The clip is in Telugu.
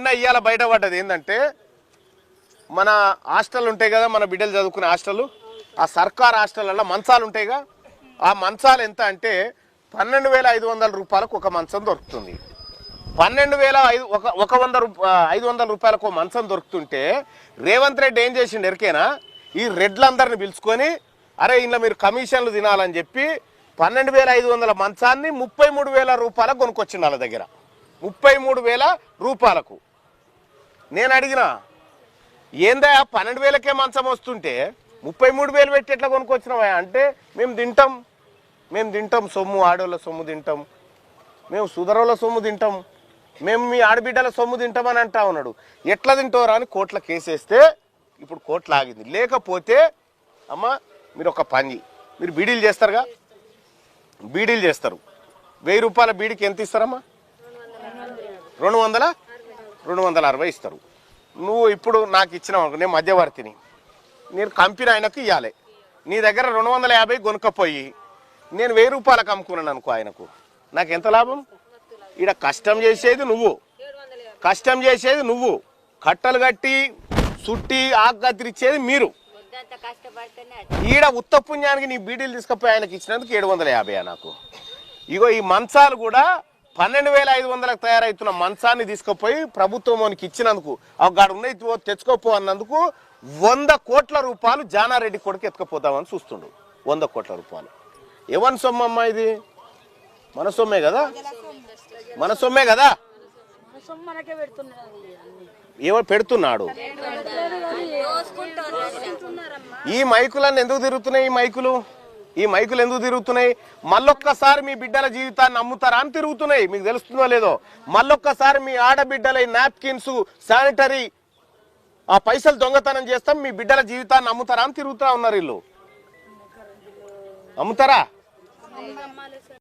నిన్న ఇయ్యాల బయటపడ్డది ఏంటంటే మన హాస్టల్ ఉంటాయి కదా, మన బిడ్డలు చదువుకునే హాస్టల్, ఆ సర్కార్ హాస్టల్లో మంచాలు ఉంటాయిగా, ఆ మంచాలు ఎంత అంటే 12,500 రూపాయలకు ఒక మంచం దొరుకుతుంది. 12,500 రూపాయలకు ఒక మంచం దొరుకుతుంటే రేవంత్ రెడ్డి ఏం చేసిండు ఎరికేనా, ఈ రెడ్లందరిని పిలుచుకొని అరే ఇంట్లో మీరు కమిషన్లు తినాలని చెప్పి 12,500 మంచాన్ని 33,000 రూపాయలకు కొనుక్కొచ్చిండు వాళ్ళ దగ్గర. 33,000 రూపాయలకు. నేను అడిగినా ఏందా 12,000కే మంచం వస్తుంటే 33,000 పెట్టి ఎట్లా కొనుక్కొచ్చినావా అంటే మేము తింటాం సొమ్ము, ఆడోళ్ళ సొమ్ము తింటాం, మేము సుధరోళ్ళ సొమ్ము తింటాం, మేము మీ ఆడబిడ్డల సొమ్ము తింటామని అంటా ఉన్నాడు. ఎట్లా తింటారా అని కోర్టులో కేసేస్తే ఇప్పుడు కోర్టులో ఆగింది. లేకపోతే అమ్మ మీరు ఒక పని, మీరు బీడీలు చేస్తారుగా, బీడీలు చేస్తారు, 1000 రూపాయల బీడీకి ఎంత ఇస్తారమ్మా? 260 ఇస్తారు. నువ్వు ఇప్పుడు నాకు ఇచ్చినావు, నేను మధ్యవర్తిని, నేను కంపెనీ ఆయనకు ఇవ్వాలి, నీ దగ్గర 250 కొనుక్కపోయి నేను 1000 రూపాయలకు అమ్ముకున్నాను అనుకో ఆయనకు, నాకు ఎంత లాభం? ఈడ కష్టం చేసేది నువ్వు, కట్టలు కట్టి చుట్టి ఆకు కత్తిరిచ్చేది మీరు. ఈడ ఉత్త పుణ్యానికి నీ బీడీలు తీసుకుపోయి ఆయనకి ఇచ్చినందుకు 750 నాకు. ఇగో ఈ మంచాలు కూడా 12,500లకు తయారవుతున్న మంచాన్ని తీసుకుపోయి ప్రభుత్వంకి ఇచ్చినందుకు, గాడు ఉన్నాయి తెచ్చుకోపో అన్నందుకు 100 కోట్ల రూపాయలు జానారెడ్డి కొడుకు ఎత్తుకపోతామని చూస్తుండు. 100 కోట్ల రూపాయలు ఎవరి సొమ్మమ్మా? ఇది మన సొమ్మే కదా, ఎవరు పెడుతున్నాడు? ఈ మైకులన్నీ ఎందుకు తిరుగుతున్నాయి? ఈ మైకులు ఎందుకు తిరుగుతున్నాయి? మళ్ళొక్కసారి మీ బిడ్డల జీవితాన్ని అమ్ముతారా అని తిరుగుతున్నాయి. మీకు తెలుస్తుందో లేదో, మళ్ళొక్కసారి మీ ఆడబిడ్డల నాప్కిన్స్, శానిటరీ ఆ పైసలు దొంగతనం చేస్తాం, మీ బిడ్డల జీవితాన్ని అమ్ముతారా అని తిరుగుతా ఉన్నారు వీళ్ళు. అమ్ముతారా?